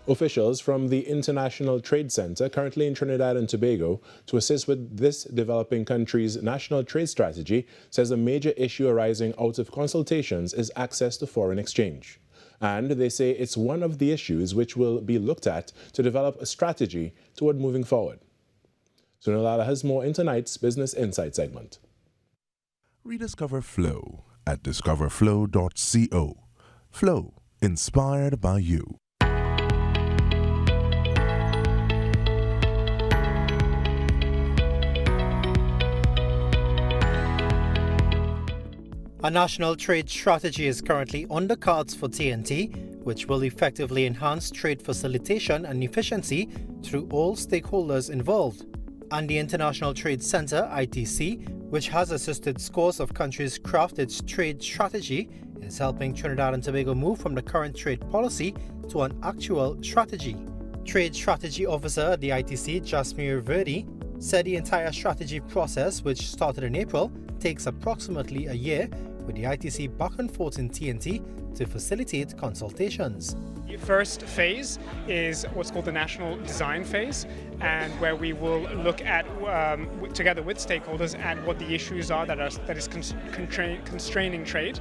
Officials from the International Trade Center, currently in Trinidad and Tobago, to assist with this developing country's national trade strategy, says a major issue arising out of consultations is access to foreign exchange. And they say it's one of the issues which will be looked at to develop a strategy toward moving forward. Sunil Lalla has more in tonight's Business Insight segment. Rediscover Flo at discoverflow.co. Flo, inspired by you. A national trade strategy is currently on the cards for TNT, which will effectively enhance trade facilitation and efficiency through all stakeholders involved. And the International Trade Center, ITC, which has assisted scores of countries craft its trade strategy, is helping Trinidad and Tobago move from the current trade policy to an actual strategy. Trade Strategy Officer at the ITC, Jasmine Verdi, said the entire strategy process, which started in April, takes approximately a year, with the ITC back and forth in TNT to facilitate consultations. The first phase is what's called the national design phase, and where we will look at, together with stakeholders, at what the issues are that is constraining trade,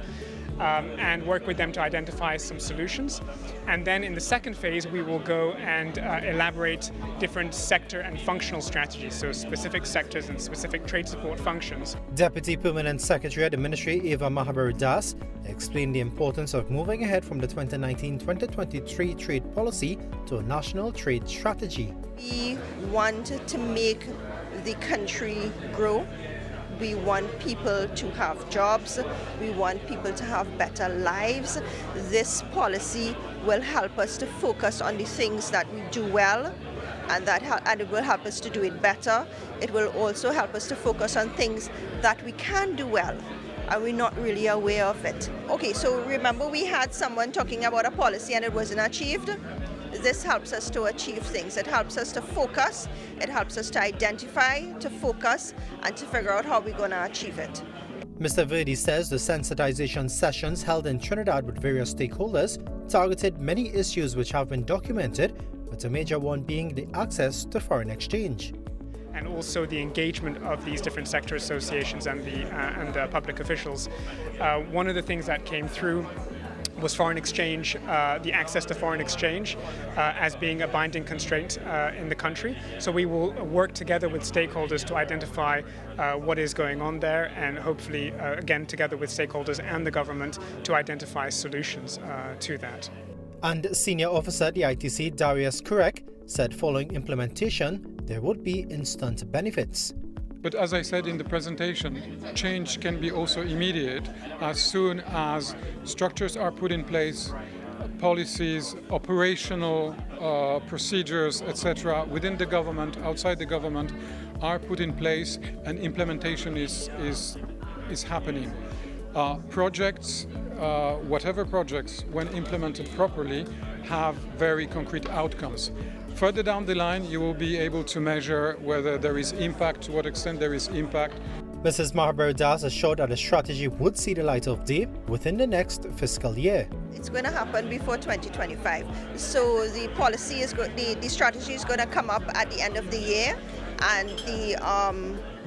and work with them to identify some solutions. And then in the second phase, we will go and elaborate different sector and functional strategies, so specific sectors and specific trade support functions. Deputy Permanent Secretary at the Ministry, Eva Mahaber Das, explained the importance of moving ahead from the 2019-2023 trade policy to a national trade strategy. We want to make the country grow. We want people to have jobs. We want people to have better lives. This policy will help us to focus on the things that we do well, and it will help us to do it better. It will also help us to focus on things that we can do well, and we're not really aware of it. Okay, so remember we had someone talking about a policy and it wasn't achieved? This helps us to achieve things. It helps us to focus, it helps us to identify, to focus, and to figure out how we're going to achieve it. Mr. Verdi says the sensitization sessions held in Trinidad with various stakeholders targeted many issues which have been documented, with a major one being the access to foreign exchange. And also the engagement of these different sector associations and the public officials. One of the things that came through was foreign exchange, the access to foreign exchange as being a binding constraint in the country. So we will work together with stakeholders to identify what is going on there, and hopefully, again, together with stakeholders and the government, to identify solutions to that. And Senior Officer at the ITC, Darius Kurek, said following implementation, there would be instant benefits. But as I said in the presentation, change can be also immediate as soon as structures are put in place, policies, operational procedures, etc., within the government, outside the government, are put in place, and implementation is happening. Projects, whatever projects, when implemented properly, have very concrete outcomes. Further down the line, you will be able to measure whether there is impact, to what extent there is impact. Mrs. Mahaber Das assured that the strategy would see the light of day within the next fiscal year. It's going to happen before 2025. So the policy the strategy is going to come up at the end of the year, and the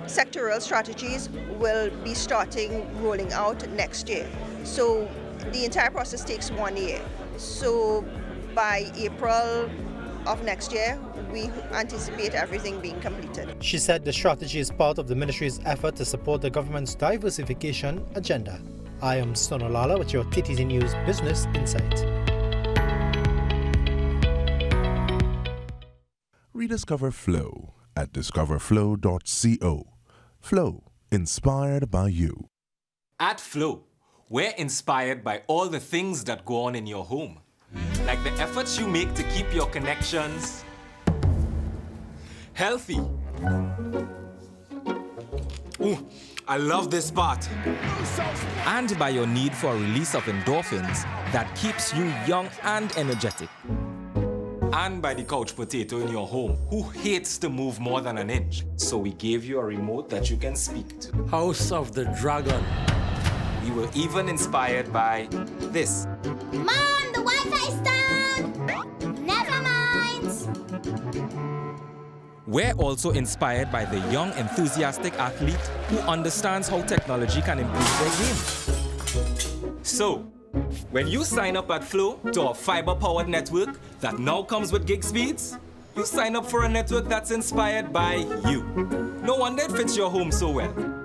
sectoral strategies will be starting rolling out next year. So the entire process takes 1 year. So by April of next year, we anticipate everything being completed. She said the strategy is part of the ministry's effort to support the government's diversification agenda. I am Sunil Lalla with your TTZ News Business Insight. Rediscover Flo at discoverflow.co. Flo, inspired by you. At Flo, we're inspired by all the things that go on in your home. Like the efforts you make to keep your connections healthy. Ooh, I love this part. And by your need for a release of endorphins that keeps you young and energetic. And by the couch potato in your home who hates to move more than an inch. So we gave you a remote that you can speak to. House of the Dragon. We were even inspired by this. Mom, the Wi-Fi's down! Never mind. We're also inspired by the young, enthusiastic athlete who understands how technology can improve their game. So, when you sign up at Flo to a fiber-powered network that now comes with gig speeds, you sign up for a network that's inspired by you. No wonder it fits your home so well.